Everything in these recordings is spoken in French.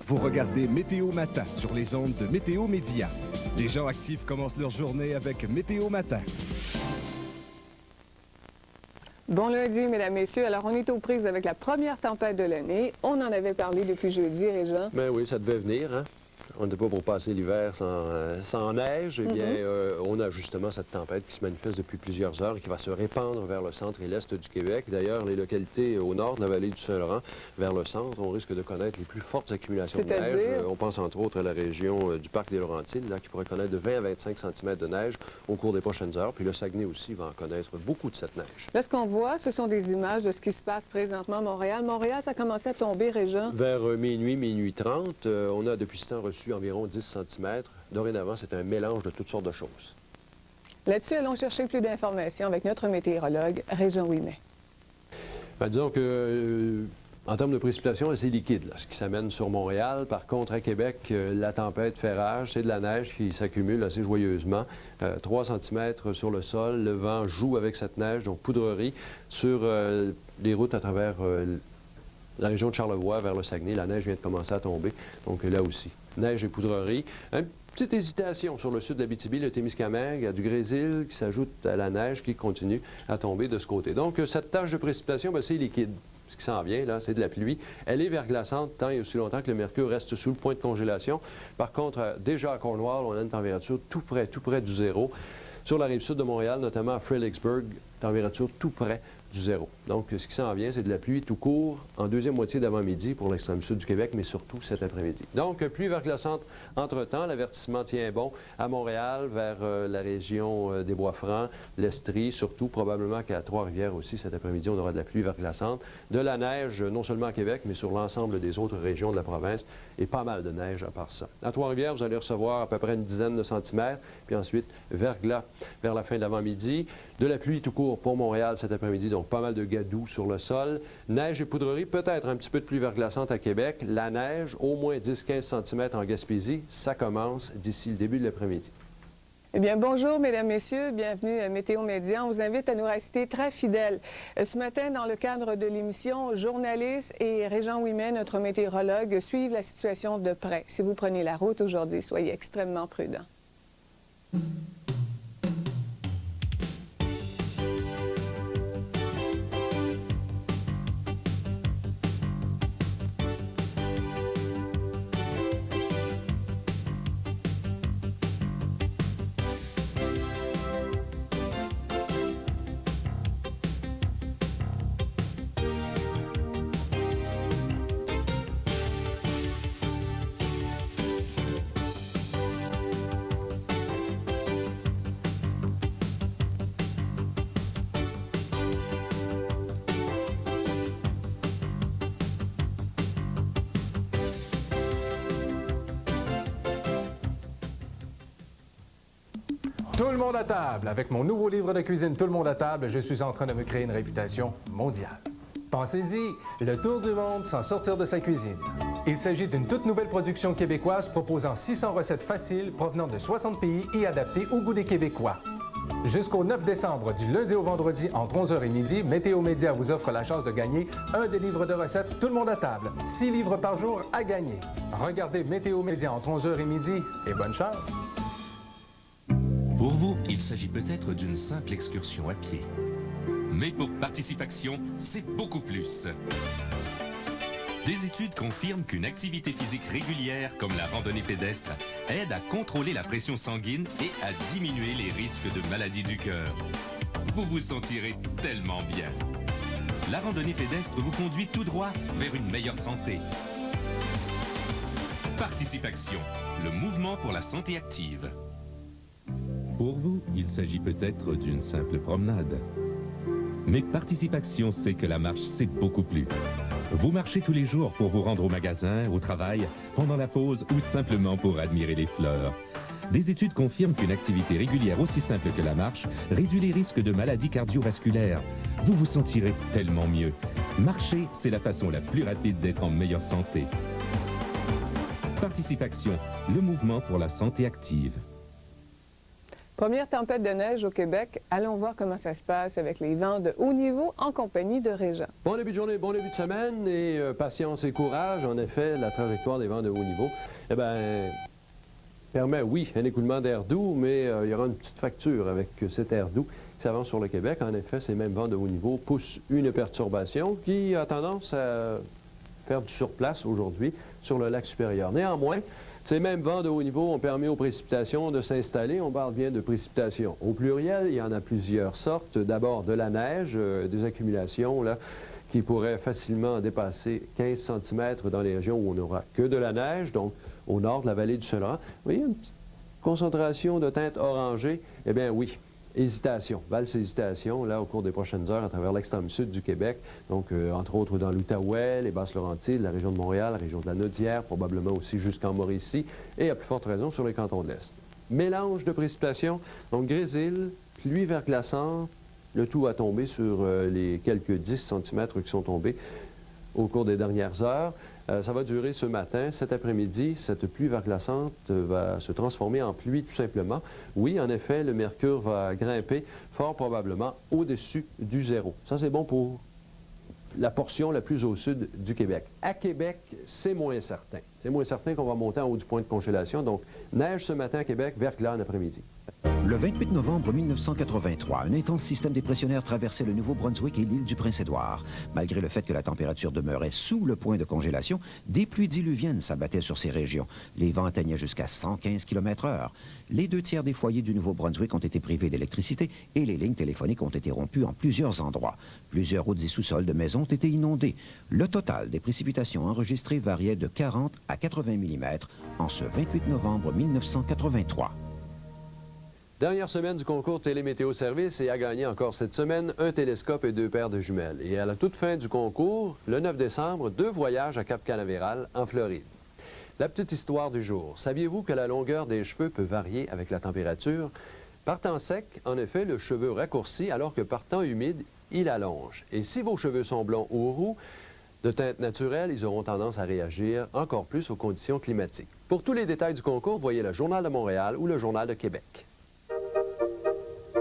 Vous regardez Météo Matin sur les ondes de Météo Média. Les gens actifs commencent leur journée avec Météo Matin. Bon lundi, mesdames, messieurs. Alors, on est aux prises avec la première tempête de l'année. On en avait parlé depuis jeudi, Régent. Ben oui, ça devait venir, hein? On n'était pas pour passer l'hiver sans neige. Eh bien, on a justement cette tempête qui se manifeste depuis plusieurs heures et qui va se répandre vers le centre et l'est du Québec. D'ailleurs, les localités au nord de la vallée du Saint-Laurent, vers le centre, on risque de connaître les plus fortes accumulations de neige. On pense entre autres à la région du parc des Laurentides, là, qui pourrait connaître de 20 à 25 cm de neige au cours des prochaines heures. Puis le Saguenay aussi va en connaître beaucoup de cette neige. Là, ce qu'on voit, ce sont des images de ce qui se passe présentement à Montréal. Montréal, ça a commencé à tomber, Régent. Vers minuit 30, on a depuis ce temps reçu environ 10 cm. Dorénavant, c'est un mélange de toutes sortes de choses. Là-dessus, allons chercher plus d'informations avec notre météorologue, Régent Ouimet. Ben, disons que, en termes de précipitations, c'est liquide, là, ce qui s'amène sur Montréal. Par contre, à Québec, la tempête fait rage. C'est de la neige qui s'accumule assez joyeusement. 3 cm sur le sol. Le vent joue avec cette neige, donc poudrerie sur les routes à travers la région de Charlevoix vers le Saguenay. La neige vient de commencer à tomber, donc là aussi. Neige et poudrerie. Une petite hésitation sur le sud de l'Abitibi, le Témiscamingue, il y a du grésil qui s'ajoute à la neige qui continue à tomber de ce côté. Donc, cette tache de précipitation, ben, c'est liquide. Ce qui s'en vient, là, c'est de la pluie. Elle est verglaçante tant et aussi longtemps que le mercure reste sous le point de congélation. Par contre, déjà à Cornwall, on a une température tout près du zéro. Sur la rive sud de Montréal, notamment à Fredericksburg, température tout près du zéro. Donc, ce qui s'en vient, c'est de la pluie tout court en deuxième moitié d'avant-midi pour l'extrême sud du Québec, mais surtout cet après-midi. Donc, pluie verglaçante entre-temps. L'avertissement tient bon à Montréal, vers la région des Bois-Francs, l'Estrie, surtout probablement qu'à Trois-Rivières aussi, cet après-midi, on aura de la pluie verglaçante. De la neige, non seulement à Québec, mais sur l'ensemble des autres régions de la province, et pas mal de neige à part ça. À Trois-Rivières, vous allez recevoir à peu près une dizaine de centimètres, puis ensuite verglas vers la fin de l'avant-midi. De la pluie tout court pour Montréal cet après-midi, donc pas mal de gadou sur le sol. Neige et poudrerie, peut-être un petit peu de pluie verglaçante à Québec. La neige, au moins 10-15 cm en Gaspésie, ça commence d'ici le début de l'après-midi. Eh bien, bonjour, mesdames, messieurs. Bienvenue à Météo Média. On vous invite à nous rester très fidèles. Ce matin, dans le cadre de l'émission, journalistes et Régent Ouimet, notre météorologue, suivent la situation de près. Si vous prenez la route aujourd'hui, soyez extrêmement prudents. Tout le monde à table. Avec mon nouveau livre de cuisine Tout le monde à table, je suis en train de me créer une réputation mondiale. Pensez-y, le tour du monde sans sortir de sa cuisine. Il s'agit d'une toute nouvelle production québécoise proposant 600 recettes faciles provenant de 60 pays et adaptées au goût des Québécois. Jusqu'au 9 décembre, du lundi au vendredi, entre 11h et midi, Météo Média vous offre la chance de gagner un des livres de recettes Tout le monde à table. 6 livres par jour à gagner. Regardez Météo Média entre 11h et midi et bonne chance! Pour vous, il s'agit peut-être d'une simple excursion à pied. Mais pour Participation, c'est beaucoup plus. Des études confirment qu'une activité physique régulière, comme la randonnée pédestre, aide à contrôler la pression sanguine et à diminuer les risques de maladies du cœur. Vous vous sentirez tellement bien. La randonnée pédestre vous conduit tout droit vers une meilleure santé. Participation, le mouvement pour la santé active. Pour vous, il s'agit peut-être d'une simple promenade. Mais Participation sait que la marche, c'est beaucoup plus. Vous marchez tous les jours pour vous rendre au magasin, au travail, pendant la pause ou simplement pour admirer les fleurs. Des études confirment qu'une activité régulière aussi simple que la marche réduit les risques de maladies cardiovasculaires. Vous vous sentirez tellement mieux. Marcher, c'est la façon la plus rapide d'être en meilleure santé. Participation, le mouvement pour la santé active. Première tempête de neige au Québec. Allons voir comment ça se passe avec les vents de haut niveau en compagnie de Régent. Bon début de journée, bon début de semaine et patience et courage. En effet, la trajectoire des vents de haut niveau, permet, oui, un écoulement d'air doux, mais il y aura une petite facture avec cet air doux qui s'avance sur le Québec. En effet, ces mêmes vents de haut niveau poussent une perturbation qui a tendance à faire du surplace aujourd'hui sur le lac supérieur. Néanmoins, ces mêmes vents de haut niveau ont permis aux précipitations de s'installer. On parle bien de précipitations. Au pluriel, il y en a plusieurs sortes. D'abord, de la neige, des accumulations là, qui pourraient facilement dépasser 15 cm dans les régions où on n'aura que de la neige, donc au nord de la vallée du Saint-Laurent. Vous voyez une petite concentration de teinte orangée? Eh bien oui, hésitation, valse hésitation, là, au cours des prochaines heures, à travers l'extrême sud du Québec, donc entre autres dans l'Outaouais, les Basses-Laurentides, la région de Montréal, la région de la Naudière, probablement aussi jusqu'en Mauricie, et à plus forte raison sur les cantons de l'Est. Mélange de précipitations, donc grésil, pluie verglaçante, le tout a tombé sur les quelques 10 cm qui sont tombés au cours des dernières heures. Ça va durer ce matin, cet après-midi. Cette pluie verglaçante va se transformer en pluie tout simplement. Oui, en effet, le mercure va grimper fort probablement au-dessus du zéro. Ça, c'est bon pour la portion la plus au sud du Québec. À Québec, c'est moins certain. C'est moins certain qu'on va monter en haut du point de congélation. Donc, neige ce matin à Québec, verglas en après-midi. Le 28 novembre 1983, un intense système dépressionnaire traversait le Nouveau-Brunswick et l'île du Prince-Édouard. Malgré le fait que la température demeurait sous le point de congélation, des pluies diluviennes s'abattaient sur ces régions. Les vents atteignaient jusqu'à 115 km/h. Les 2 tiers des foyers du Nouveau-Brunswick ont été privés d'électricité et les lignes téléphoniques ont été rompues en plusieurs endroits. Plusieurs routes et sous-sols de maisons ont été inondés. Le total des précipitations enregistrées variait de 40 à 80 mm en ce 28 novembre 1983. Dernière semaine du concours Télémétéo Service et a gagné encore cette semaine un télescope et 2 paires de jumelles. Et à la toute fin du concours, le 9 décembre, 2 voyages à Cap-Canaveral, en Floride. La petite histoire du jour. Saviez-vous que la longueur des cheveux peut varier avec la température? Par temps sec, en effet, le cheveu raccourcit alors que par temps humide, il allonge. Et si vos cheveux sont blonds ou roux, de teinte naturelle, ils auront tendance à réagir encore plus aux conditions climatiques. Pour tous les détails du concours, voyez le Journal de Montréal ou le Journal de Québec.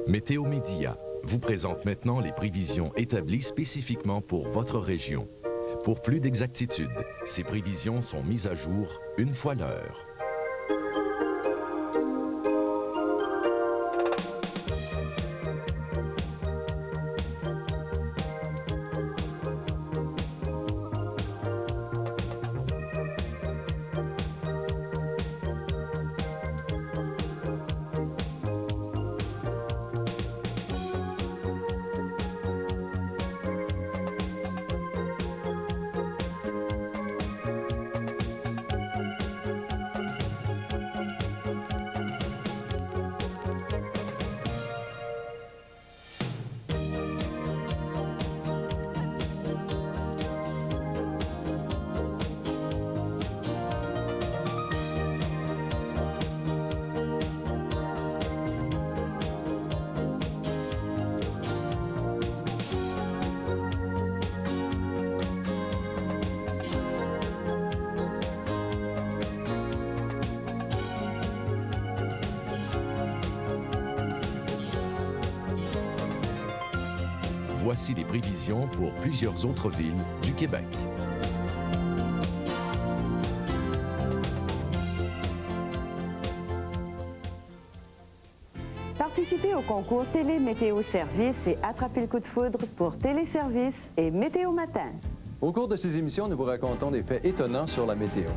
Météo Média vous présente maintenant les prévisions établies spécifiquement pour votre région. Pour plus d'exactitude, ces prévisions sont mises à jour une fois l'heure. Voici les prévisions pour plusieurs autres villes du Québec. Participez au concours Télé-Météo Service et attrapez le coup de foudre pour Téléservice et Météo Matin. Au cours de ces émissions, nous vous racontons des faits étonnants sur la météo.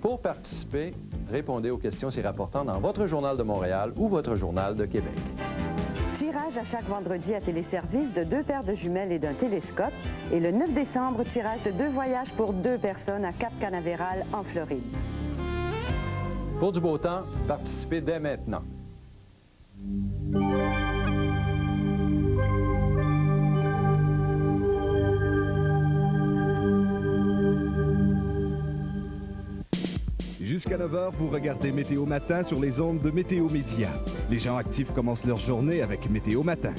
Pour participer, répondez aux questions s'y rapportant dans votre Journal de Montréal ou votre Journal de Québec. Tirage à chaque vendredi à Téléservice de 2 paires de jumelles et d'un télescope. Et le 9 décembre, tirage de 2 voyages pour 2 personnes à Cap-Canaveral, en Floride. Pour du beau temps, participez dès maintenant. Jusqu'à 9h, vous regardez Météo Matin sur les ondes de Météo Média. Les gens actifs commencent leur journée avec Météo Matin.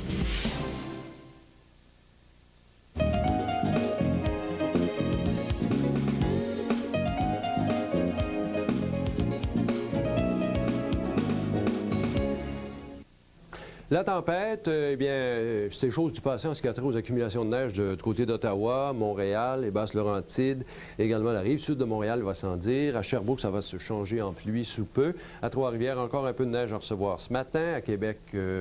La tempête, eh bien, c'est chose du passé en ce qui a trait aux accumulations de neige du côté d'Ottawa, Montréal, les Basses-Laurentides, également la rive sud de Montréal va sans dire. À Sherbrooke, ça va se changer en pluie sous peu. À Trois-Rivières, encore un peu de neige à recevoir ce matin. À Québec,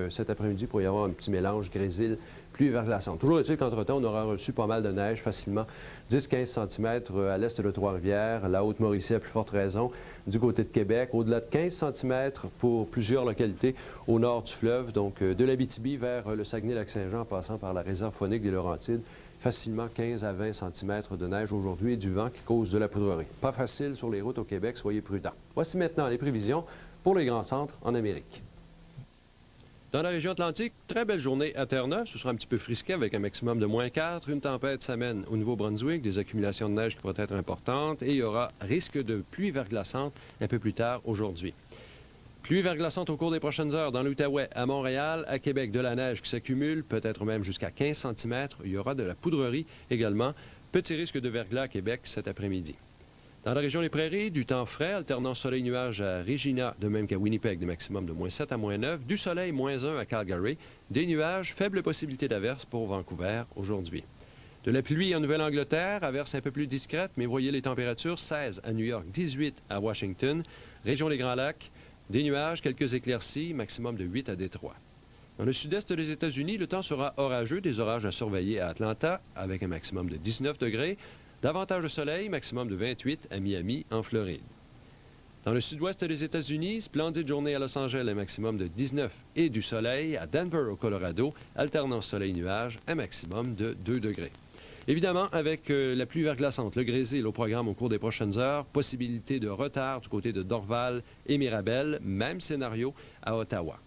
cet après-midi, il pourrait y avoir un petit mélange grésil, pluie verglaçante. Toujours est-il qu'entre-temps, on aura reçu pas mal de neige, facilement 10-15 cm à l'est de Trois-Rivières, la Haute-Mauricie à plus forte raison, du côté de Québec, au-delà de 15 cm pour plusieurs localités au nord du fleuve, donc de l'Abitibi vers le Saguenay-Lac-Saint-Jean en passant par la réserve faunique des Laurentides. Facilement 15 à 20 cm de neige aujourd'hui et du vent qui cause de la poudrerie. Pas facile sur les routes au Québec, soyez prudents. Voici maintenant les prévisions pour les grands centres en Amérique. Dans la région atlantique, très belle journée à Terre-Neuve. Ce sera un petit peu frisqué avec un maximum de -4. Une tempête s'amène au Nouveau-Brunswick, des accumulations de neige qui pourraient être importantes et il y aura risque de pluie verglaçante un peu plus tard aujourd'hui. Pluie verglaçante au cours des prochaines heures dans l'Outaouais, à Montréal, à Québec, de la neige qui s'accumule, peut-être même jusqu'à 15 cm. Il y aura de la poudrerie également. Petit risque de verglas à Québec cet après-midi. Dans la région des Prairies, du temps frais, alternant soleil-nuage à Regina, de même qu'à Winnipeg, des maximums de -7 à -9. Du soleil, -1 à Calgary. Des nuages, faible possibilité d'averse pour Vancouver aujourd'hui. De la pluie en Nouvelle-Angleterre, averse un peu plus discrète, mais voyez les températures, 16 à New York, 18 à Washington. Région des Grands Lacs, des nuages, quelques éclaircies, maximum de 8 à Détroit. Dans le sud-est des États-Unis, le temps sera orageux, des orages à surveiller à Atlanta, avec un maximum de 19 degrés. Davantage de soleil, maximum de 28 à Miami, en Floride. Dans le sud-ouest des États-Unis, splendide journée à Los Angeles, un maximum de 19 et du soleil. À Denver, au Colorado, alternant soleil-nuage, un maximum de 2 degrés. Évidemment, avec la pluie verglaçante, le grésil au programme au cours des prochaines heures, possibilité de retard du côté de Dorval et Mirabel, même scénario à Ottawa.